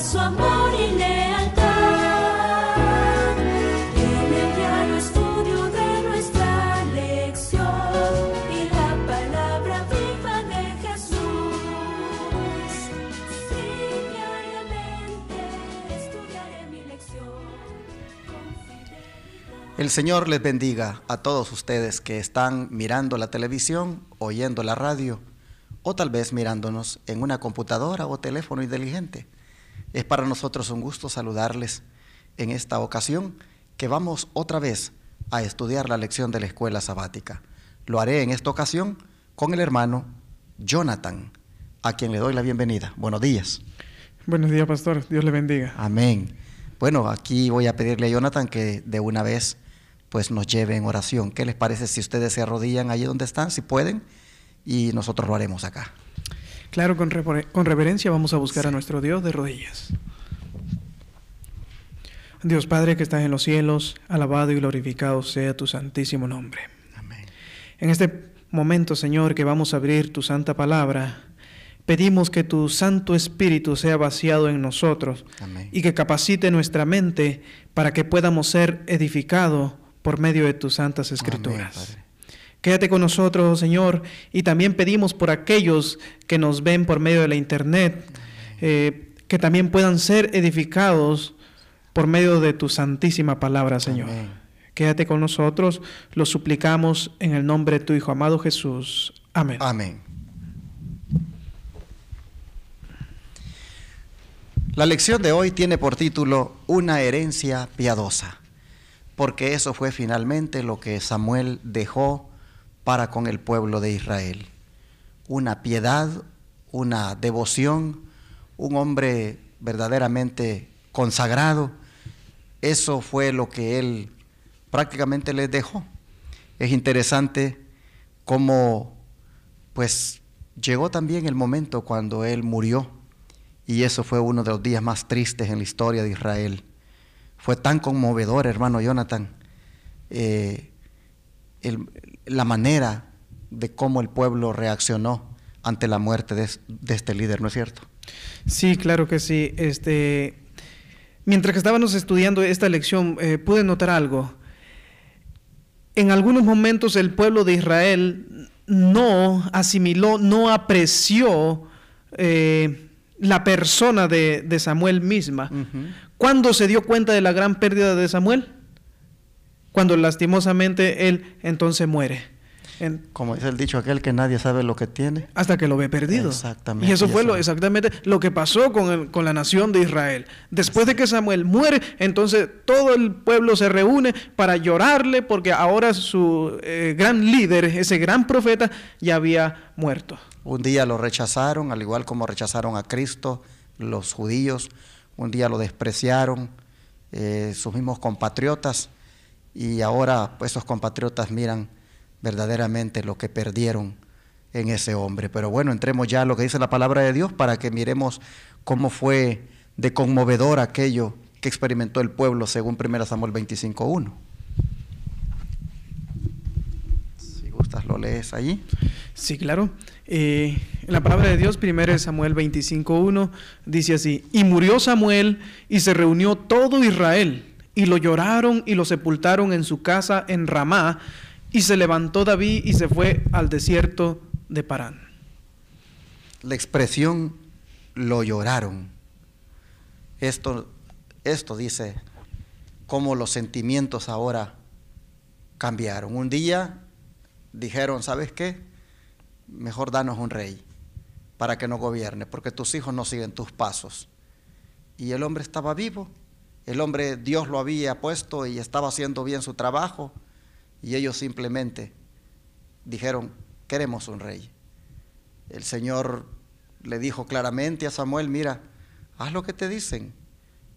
su amor y lealtad. En el diario estudio de nuestra lección y la palabra viva de Jesús. Sí, diariamente estudiaré mi lección con fidelidad. El Señor les bendiga a todos ustedes que están mirando la televisión, oyendo la radio, o tal vez mirándonos en una computadora o teléfono inteligente. Es para nosotros un gusto saludarles en esta ocasión que vamos otra vez a estudiar la lección de la escuela sabática. Lo haré en esta ocasión con el hermano Jonathan, a quien le doy la bienvenida. Buenos días. Buenos días, pastor. Dios le bendiga. Amén. Bueno, aquí voy a pedirle a Jonathan que de una vez pues nos lleve en oración. ¿Qué les parece si ustedes se arrodillan allí donde están, si pueden? Y nosotros lo haremos acá. Claro, con reverencia vamos a buscar a nuestro Dios de rodillas. Dios Padre que estás en los cielos, alabado y glorificado sea tu santísimo nombre. Amén. En este momento, Señor, que vamos a abrir tu santa palabra, pedimos que tu Santo Espíritu sea vaciado en nosotros. Amén. Y que capacite nuestra mente para que podamos ser edificados por medio de tus santas escrituras. Amén, Padre. Quédate con nosotros, Señor, y también pedimos por aquellos que nos ven por medio de la internet, que también puedan ser edificados por medio de tu santísima palabra, Señor. Amén. Quédate con nosotros, lo suplicamos en el nombre de tu Hijo amado Jesús. Amén. Amén. La lección de hoy tiene por título Una herencia piadosa, porque eso fue finalmente lo que Samuel dejó para con el pueblo de Israel. Una piedad, una devoción, un hombre verdaderamente consagrado. Eso fue lo que él prácticamente les dejó. Es interesante cómo pues llegó también el momento cuando él murió, y eso fue uno de los días más tristes en la historia de Israel. Fue tan conmovedor, hermano Jonathan, la manera de cómo el pueblo reaccionó ante la muerte de este líder, ¿no es cierto? Sí, claro que sí. Mientras que estábamos estudiando esta lección, pude notar algo. En algunos momentos el pueblo de Israel no asimiló, no apreció la persona de Samuel misma. Uh-huh. ¿Cuándo se dio cuenta de la gran pérdida de Samuel? Cuando lastimosamente él entonces muere. Como dice el dicho aquel, que nadie sabe lo que tiene hasta que lo ve perdido. Exactamente. Y eso fue exactamente lo que pasó con la nación de Israel. Después de que Samuel muere, entonces todo el pueblo se reúne para llorarle porque ahora su gran líder, ese gran profeta, ya había muerto. Un día lo rechazaron, al igual como rechazaron a Cristo los judíos. Un día lo despreciaron sus mismos compatriotas, y ahora pues, esos compatriotas miran verdaderamente lo que perdieron en ese hombre. Pero bueno, entremos ya a lo que dice la palabra de Dios para que miremos cómo fue de conmovedor aquello que experimentó el pueblo según 1 Samuel 25:1. Si gustas lo lees allí. Sí, claro. La palabra de Dios, 1 Samuel 25:1, dice así: y murió Samuel y se reunió todo Israel, y lo lloraron y lo sepultaron en su casa en Ramá, y se levantó David y se fue al desierto de Parán. La expresión lo lloraron. Esto dice cómo los sentimientos ahora cambiaron. Un día dijeron, ¿sabes qué? Mejor danos un rey para que nos gobierne, porque tus hijos no siguen tus pasos. Y el hombre estaba vivo, el hombre Dios lo había puesto y estaba haciendo bien su trabajo, y ellos simplemente dijeron, queremos un rey. El Señor le dijo claramente a Samuel, mira, haz lo que te dicen,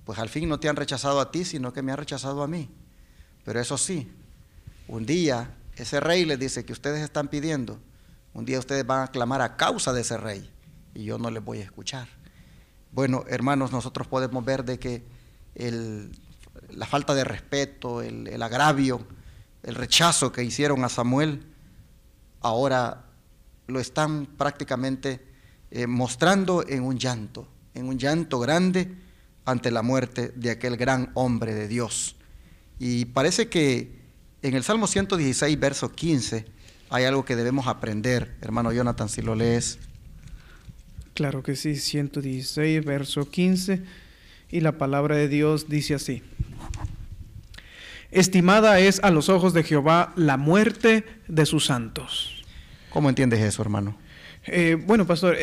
pues al fin no te han rechazado a ti, sino que me han rechazado a mí. Pero eso sí, un día ese rey les dice que ustedes están pidiendo, un día ustedes van a clamar a causa de ese rey, y yo no les voy a escuchar. Bueno, hermanos, nosotros podemos ver de que la falta de respeto, el agravio, el rechazo que hicieron a Samuel, ahora lo están prácticamente mostrando en un llanto grande, ante la muerte de aquel gran hombre de Dios. Y parece que en el Salmo 116, verso 15, hay algo que debemos aprender. Hermano Jonathan, si lo lees. Claro que sí, 116, verso 15, y la palabra de Dios dice así: estimada es a los ojos de Jehová la muerte de sus santos. ¿Cómo entiendes eso, hermano? Bueno, pastor,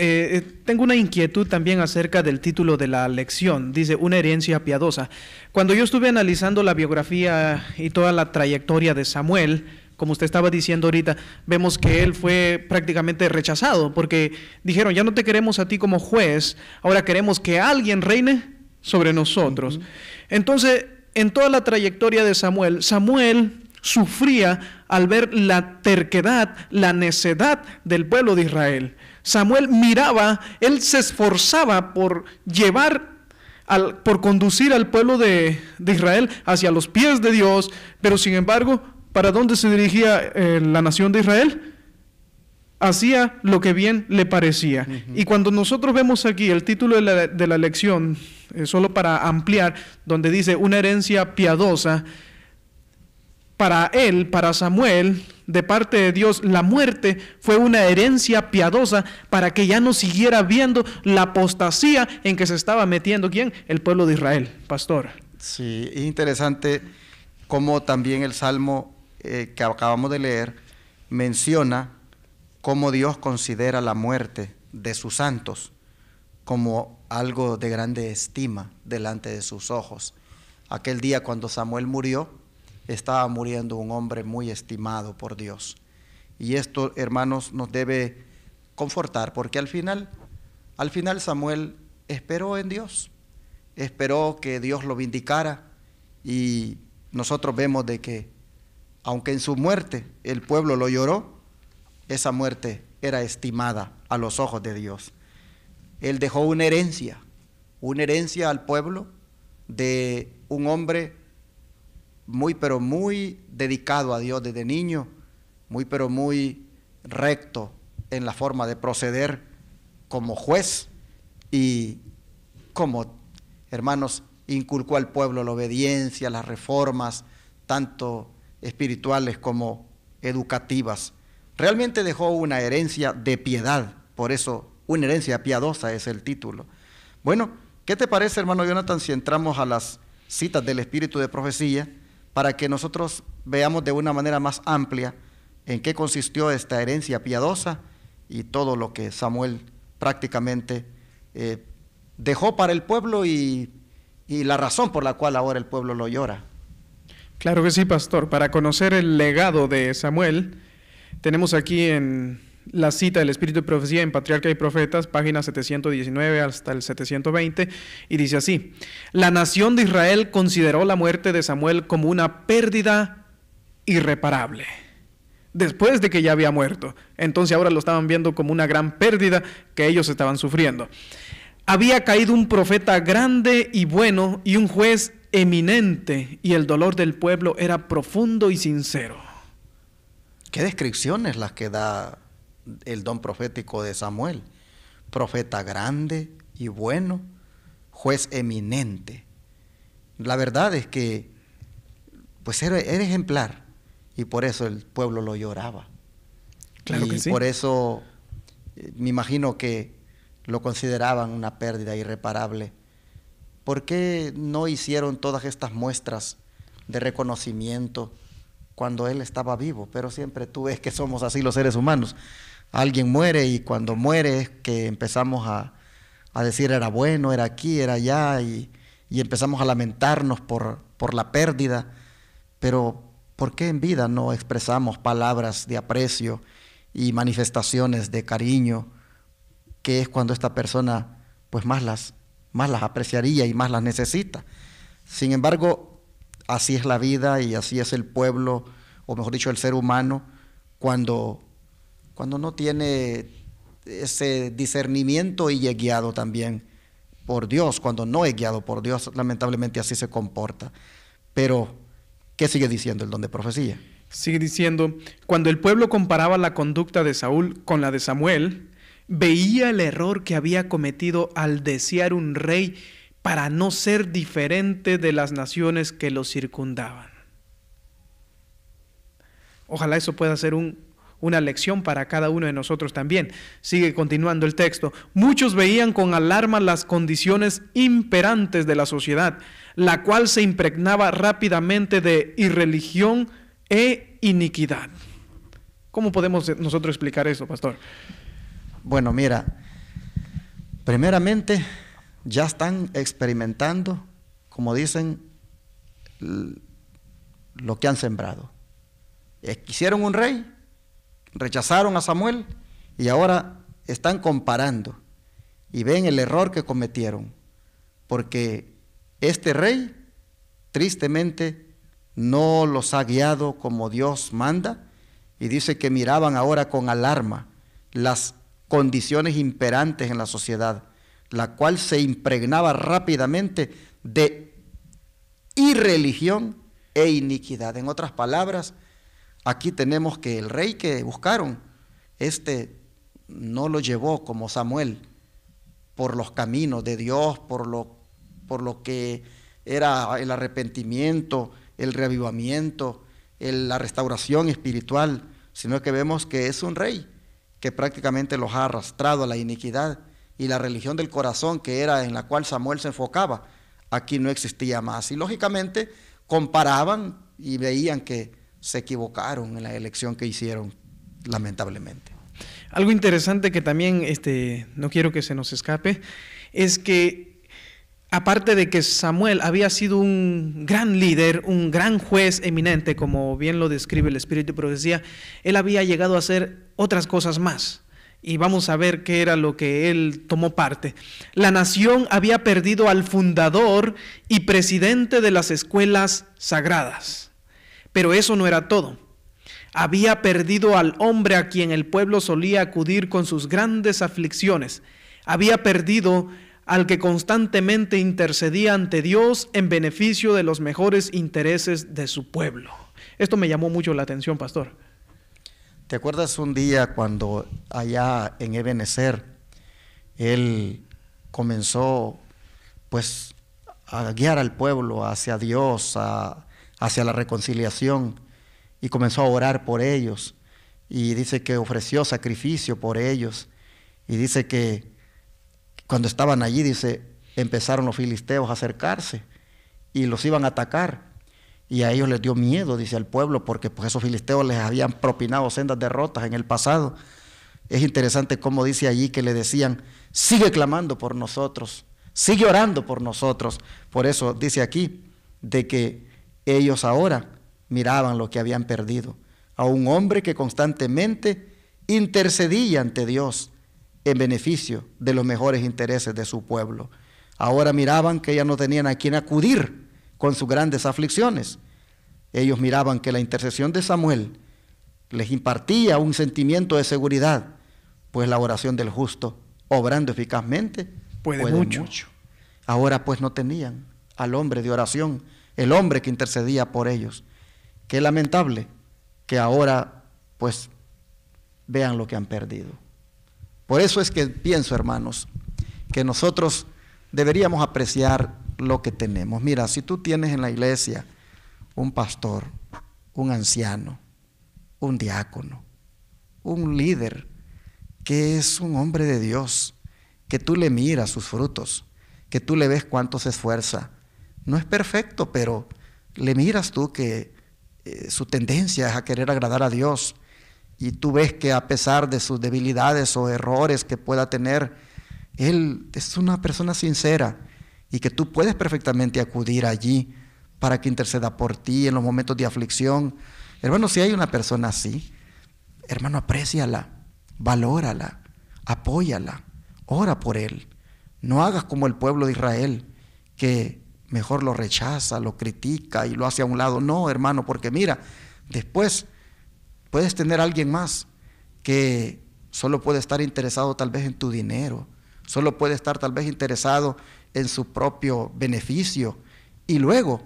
tengo una inquietud también acerca del título de la lección. Dice, una herencia piadosa. Cuando yo estuve analizando la biografía y toda la trayectoria de Samuel, como usted estaba diciendo ahorita, vemos que él fue prácticamente rechazado, porque dijeron, ya no te queremos a ti como juez, ahora queremos que alguien reine sobre nosotros. Entonces, en toda la trayectoria de Samuel, Samuel sufría al ver la terquedad, la necedad del pueblo de Israel. Samuel miraba, él se esforzaba por por conducir al pueblo de Israel hacia los pies de Dios, pero sin embargo, ¿para dónde se dirigía la nación de Israel? Hacía lo que bien le parecía. Y cuando nosotros vemos aquí el título de la lección, solo para ampliar, donde dice una herencia piadosa, para él, para Samuel, de parte de Dios, la muerte fue una herencia piadosa para que ya no siguiera viendo la apostasía en que se estaba metiendo, ¿quién? El pueblo de Israel, pastor. Sí, es interesante cómo también el Salmo que acabamos de leer menciona cómo Dios considera la muerte de sus santos como algo de grande estima delante de sus ojos. Aquel día cuando Samuel murió, estaba muriendo un hombre muy estimado por Dios. Y esto, hermanos, nos debe confortar, porque al final Samuel esperó en Dios, esperó que Dios lo vindicara, y nosotros vemos de que, aunque en su muerte el pueblo lo lloró, esa muerte era estimada a los ojos de Dios. Él dejó una herencia al pueblo de un hombre muy pero muy dedicado a Dios desde niño, muy recto en la forma de proceder como juez, y como, hermanos, inculcó al pueblo la obediencia, las reformas, tanto espirituales como educativas. Realmente dejó una herencia de piedad, por eso una herencia piadosa es el título. Bueno, ¿qué te parece, hermano Jonathan, si entramos a las citas del Espíritu de Profecía, para que nosotros veamos de una manera más amplia en qué consistió esta herencia piadosa y todo lo que Samuel prácticamente dejó para el pueblo y la razón por la cual ahora el pueblo lo llora? Claro que sí, pastor. Para conocer el legado de Samuel, tenemos aquí en la cita del Espíritu de Profecía en Patriarca y Profetas, página 719 hasta el 720, y dice así: la nación de Israel consideró la muerte de Samuel como una pérdida irreparable, después de que ya había muerto. Entonces ahora lo estaban viendo como una gran pérdida que ellos estaban sufriendo. Había caído un profeta grande y bueno y un juez eminente, y el dolor del pueblo era profundo y sincero. ¿Qué descripciones las que da el don profético de Samuel? Profeta grande y bueno, juez eminente. La verdad es que pues era ejemplar, y por eso el pueblo lo lloraba. Claro que sí. Por eso me imagino que lo consideraban una pérdida irreparable. ¿Por qué no hicieron todas estas muestras de reconocimiento cuando él estaba vivo? Pero siempre tú ves que somos así los seres humanos. Alguien muere, y cuando muere es que empezamos a decir era bueno, era aquí, era allá, y empezamos a lamentarnos por la pérdida. Pero ¿por qué en vida no expresamos palabras de aprecio y manifestaciones de cariño, que es cuando esta persona pues más las apreciaría y más las necesita? Sin embargo, así es la vida y así es el pueblo, o mejor dicho, el ser humano, cuando no tiene ese discernimiento y es guiado también por Dios. Cuando no es guiado por Dios, lamentablemente así se comporta. Pero, ¿qué sigue diciendo el don de profecía? Sigue diciendo: cuando el pueblo comparaba la conducta de Saúl con la de Samuel, veía el error que había cometido al desear un rey para no ser diferente de las naciones que lo circundaban. Ojalá eso pueda ser una lección para cada uno de nosotros también. Sigue continuando el texto. Muchos veían con alarma las condiciones imperantes de la sociedad, la cual se impregnaba rápidamente de irreligión e iniquidad. ¿Cómo podemos nosotros explicar eso, pastor? Bueno, mira, primeramente ya están experimentando, como dicen, lo que han sembrado. Quisieron un rey, rechazaron a Samuel y ahora están comparando y ven el error que cometieron, porque este rey tristemente no los ha guiado como Dios manda, y dice que miraban ahora con alarma las condiciones imperantes en la sociedad, la cual se impregnaba rápidamente de irreligión e iniquidad. En otras palabras, aquí tenemos que el rey que buscaron, no lo llevó como Samuel por los caminos de Dios, por lo que era el arrepentimiento, el reavivamiento, la restauración espiritual, sino que vemos que es un rey que prácticamente los ha arrastrado a la iniquidad, y la religión del corazón, que era en la cual Samuel se enfocaba, aquí no existía más. Y lógicamente comparaban y veían que se equivocaron en la elección que hicieron, lamentablemente. Algo interesante que también no quiero que se nos escape es que, aparte de que Samuel había sido un gran líder, un gran juez eminente, como bien lo describe el Espíritu de Profecía, él había llegado a hacer otras cosas más. Y vamos a ver qué era lo que él tomó parte. La nación había perdido al fundador y presidente de las escuelas sagradas. Pero eso no era todo. Había perdido al hombre a quien el pueblo solía acudir con sus grandes aflicciones. Había perdido al que constantemente intercedía ante Dios en beneficio de los mejores intereses de su pueblo. Esto me llamó mucho la atención, pastor. ¿Te acuerdas un día cuando allá en Ebenezer él comenzó pues a guiar al pueblo hacia Dios, hacia la reconciliación, y comenzó a orar por ellos, y dice que ofreció sacrificio por ellos, y dice que cuando estaban allí, dice, empezaron los filisteos a acercarse y los iban a atacar, y a ellos les dio miedo, dice, al pueblo, porque pues esos filisteos les habían propinado sendas derrotas en el pasado. Es interesante cómo dice allí que le decían, sigue clamando por nosotros, sigue orando por nosotros. Por eso dice aquí de que ellos ahora miraban lo que habían perdido, a un hombre que constantemente intercedía ante Dios en beneficio de los mejores intereses de su pueblo. Ahora miraban que ya no tenían a quien acudir con sus grandes aflicciones. Ellos miraban que la intercesión de Samuel les impartía un sentimiento de seguridad, pues la oración del justo, obrando eficazmente, puede mucho. Ahora pues no tenían al hombre de oración, el hombre que intercedía por ellos. Qué lamentable que ahora pues vean lo que han perdido. Por eso es que pienso, hermanos, que nosotros deberíamos apreciar lo que tenemos. Mira, si tú tienes en la iglesia un pastor, un anciano, un diácono, un líder que es un hombre de Dios, que tú le miras sus frutos, que tú le ves cuánto se esfuerza, no es perfecto, pero le miras tú que su tendencia es a querer agradar a Dios, y tú ves que a pesar de sus debilidades o errores que pueda tener, él es una persona sincera, y que tú puedes perfectamente acudir allí para que interceda por ti en los momentos de aflicción. Hermano, si hay una persona así, hermano, apréciala, valórala, apóyala, ora por él. No hagas como el pueblo de Israel, que mejor lo rechaza, lo critica y lo hace a un lado. No, hermano, porque mira, después puedes tener a alguien más que solo puede estar interesado tal vez en tu dinero, solo puede estar tal vez interesado en su propio beneficio, y luego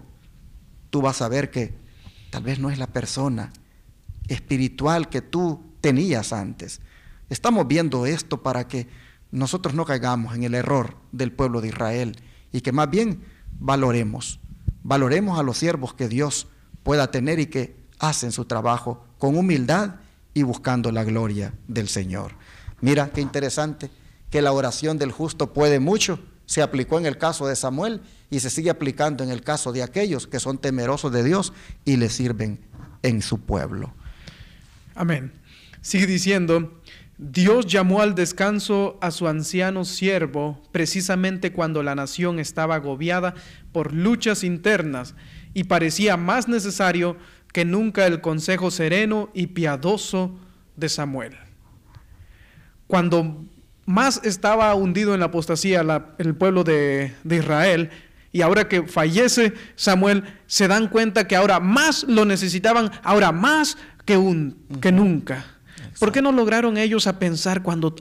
tú vas a ver que tal vez no es la persona espiritual que tú tenías antes. Estamos viendo esto para que nosotros no caigamos en el error del pueblo de Israel y que más bien valoremos a los siervos que Dios pueda tener y que hacen su trabajo con humildad y buscando la gloria del Señor. Mira qué interesante que la oración del justo puede mucho. Se aplicó en el caso de Samuel y se sigue aplicando en el caso de aquellos que son temerosos de Dios y le sirven en su pueblo. Amén. Sigue diciendo: Dios llamó al descanso a su anciano siervo precisamente cuando la nación estaba agobiada por luchas internas y parecía más necesario que nunca el consejo sereno y piadoso de Samuel. Cuando más estaba hundido en la apostasía el pueblo de Israel, y ahora que fallece Samuel, se dan cuenta que ahora más lo necesitaban, ahora más que nunca. Exacto. ¿Por qué no lograron ellos a pensar cuando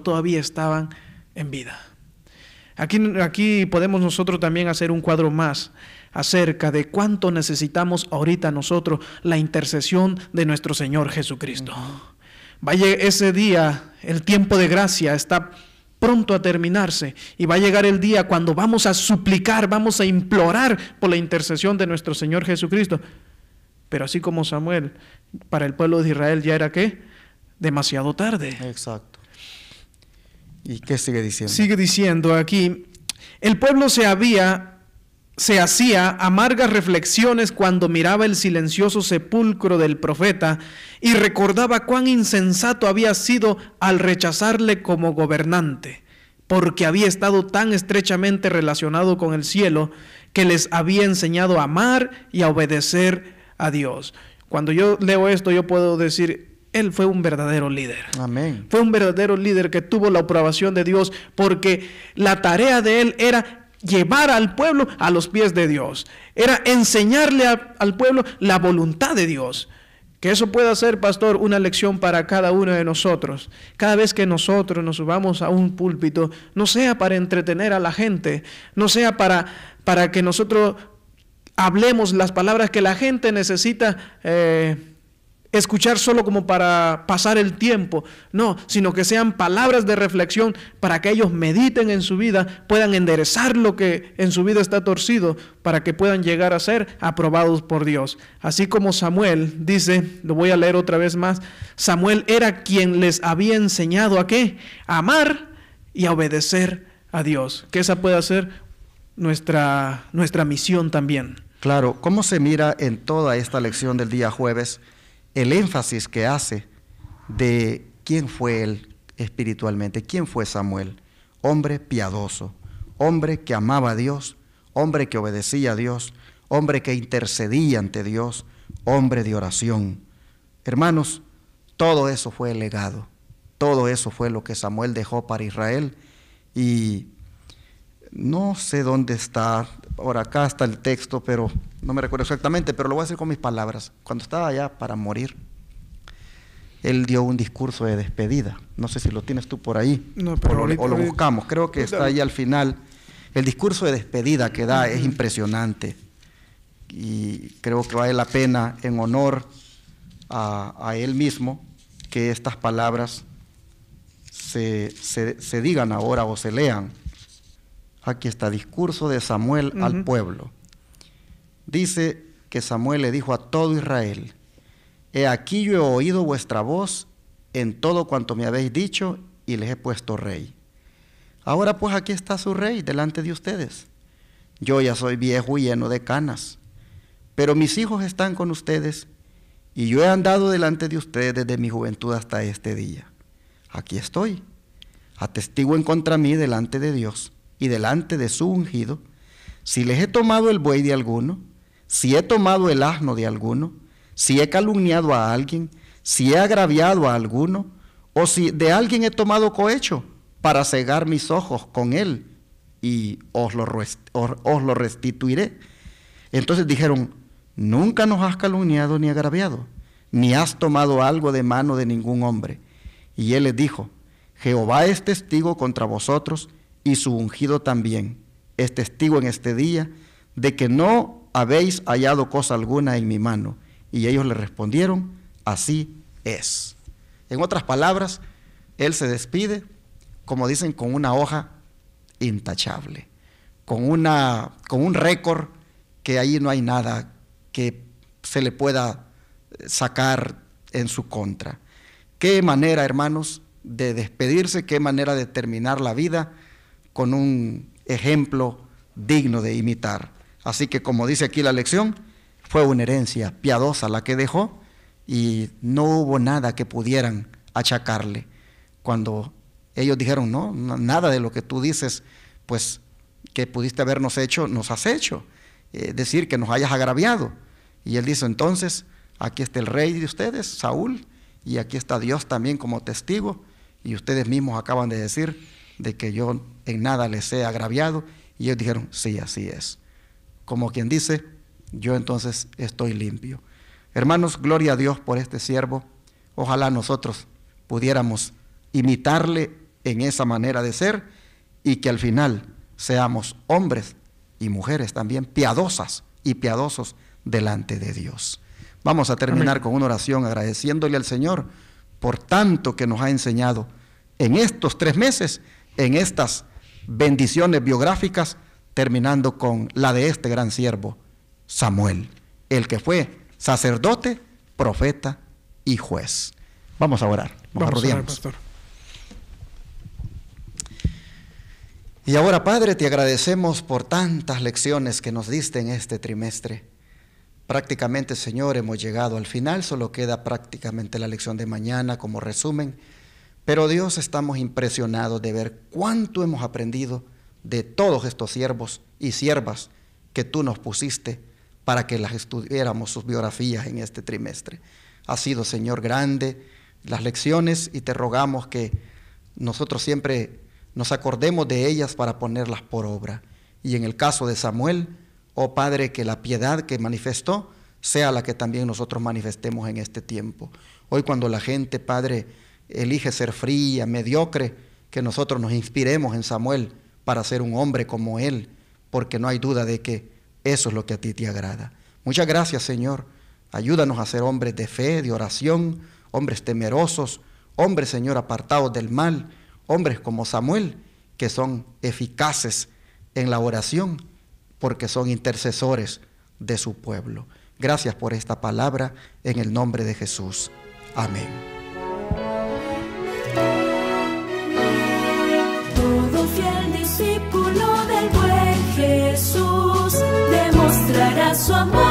todavía estaban en vida? Aquí podemos nosotros también hacer un cuadro más acerca de cuánto necesitamos ahorita nosotros la intercesión de nuestro Señor Jesucristo. Vaya ese día, el tiempo de gracia está pronto a terminarse y va a llegar el día cuando vamos a suplicar, vamos a implorar por la intercesión de nuestro Señor Jesucristo. Pero así como Samuel, para el pueblo de Israel ya era ¿qué? Demasiado tarde. Exacto. ¿Y qué sigue diciendo? Sigue diciendo aquí: el pueblo se hacía amargas reflexiones cuando miraba el silencioso sepulcro del profeta y recordaba cuán insensato había sido al rechazarle como gobernante, porque había estado tan estrechamente relacionado con el cielo que les había enseñado a amar y a obedecer a Dios. Cuando yo leo esto, yo puedo decir: él fue un verdadero líder. Amén. Fue un verdadero líder que tuvo la aprobación de Dios, porque la tarea de él era llevar al pueblo a los pies de Dios. Era enseñarle al pueblo la voluntad de Dios. Que eso pueda ser, pastor, una lección para cada uno de nosotros. Cada vez que nosotros nos subamos a un púlpito, no sea para entretener a la gente, no sea para que nosotros hablemos las palabras que la gente necesita escuchar solo como para pasar el tiempo, no, sino que sean palabras de reflexión para que ellos mediten en su vida, puedan enderezar lo que en su vida está torcido, para que puedan llegar a ser aprobados por Dios. Así como Samuel dice, lo voy a leer otra vez más: Samuel era quien les había enseñado ¿a qué? A amar y a obedecer a Dios. Que esa pueda ser nuestra misión también. Claro, ¿cómo se mira en toda esta lección del día jueves el énfasis que hace de quién fue él espiritualmente? ¿Quién fue Samuel? Hombre piadoso, hombre que amaba a Dios, hombre que obedecía a Dios, hombre que intercedía ante Dios, hombre de oración. Hermanos, todo eso fue el legado, todo eso fue lo que Samuel dejó para Israel. Y no sé dónde está, por acá está el texto, pero no me recuerdo exactamente, pero lo voy a decir con mis palabras. Cuando estaba allá para morir, él dio un discurso de despedida. No sé si lo tienes tú por ahí, no, pero o lo buscamos. Creo que está ahí al final. El discurso de despedida que da es impresionante y creo que vale la pena, en honor a él mismo, que estas palabras se digan ahora o se lean. Aquí está, discurso de Samuel al pueblo. Dice que Samuel le dijo a todo Israel: he aquí yo he oído vuestra voz en todo cuanto me habéis dicho y les he puesto rey. Ahora pues aquí está su rey delante de ustedes. Yo ya soy viejo y lleno de canas, pero mis hijos están con ustedes y yo he andado delante de ustedes desde mi juventud hasta este día. Aquí estoy, atestiguen contra mí delante de Dios y delante de su ungido, si les he tomado el buey de alguno, si he tomado el asno de alguno, si he calumniado a alguien, si he agraviado a alguno, o si de alguien he tomado cohecho para cegar mis ojos con él, y os lo restituiré. Entonces dijeron: nunca nos has calumniado ni agraviado, ni has tomado algo de mano de ningún hombre. Y él les dijo: Jehová es testigo contra vosotros, y su ungido también es testigo en este día de que no habéis hallado cosa alguna en mi mano. Y ellos le respondieron: así es. En otras palabras, él se despide, como dicen, con una hoja intachable, con un récord que ahí no hay nada que se le pueda sacar en su contra. Qué manera, hermanos, de despedirse, qué manera de terminar la vida con un ejemplo digno de imitar. Así que, como dice aquí la lección, fue una herencia piadosa la que dejó y no hubo nada que pudieran achacarle. Cuando ellos dijeron, no, nada de lo que tú dices, pues que pudiste habernos hecho, nos has hecho. Decir que nos hayas agraviado. Y él dice, entonces, aquí está el rey de ustedes, Saúl, y aquí está Dios también como testigo, y ustedes mismos acaban de decir de que yo en nada les he agraviado. Y ellos dijeron, sí, así es. Como quien dice, yo entonces estoy limpio. Hermanos, gloria a Dios por este siervo. Ojalá nosotros pudiéramos imitarle en esa manera de ser y que al final seamos hombres y mujeres también piadosas y piadosos delante de Dios. Vamos a terminar con una oración agradeciéndole al Señor por tanto que nos ha enseñado en estos 3 meses, en estas bendiciones biográficas, terminando con la de este gran siervo, Samuel, el que fue sacerdote, profeta y juez. Vamos a orar, nos arrodillamos. Y ahora, Padre, te agradecemos por tantas lecciones que nos diste en este trimestre. Prácticamente, Señor, hemos llegado al final, solo queda prácticamente la lección de mañana como resumen. Pero Dios, estamos impresionados de ver cuánto hemos aprendido de todos estos siervos y siervas que tú nos pusiste para que las estudiáramos sus biografías en este trimestre. Ha sido, Señor, grande las lecciones y te rogamos que nosotros siempre nos acordemos de ellas para ponerlas por obra. Y en el caso de Samuel, oh Padre, que la piedad que manifestó sea la que también nosotros manifestemos en este tiempo. Hoy cuando la gente, Padre, elige ser fría, mediocre, que nosotros nos inspiremos en Samuel para ser un hombre como él, porque no hay duda de que eso es lo que a ti te agrada. Muchas gracias, Señor. Ayúdanos a ser hombres de fe, de oración, hombres temerosos, hombres, Señor, apartados del mal, hombres como Samuel, que son eficaces en la oración, porque son intercesores de su pueblo. Gracias por esta palabra, en el nombre de Jesús. Amén. Todo fiel discípulo del buen Jesús demostrará su amor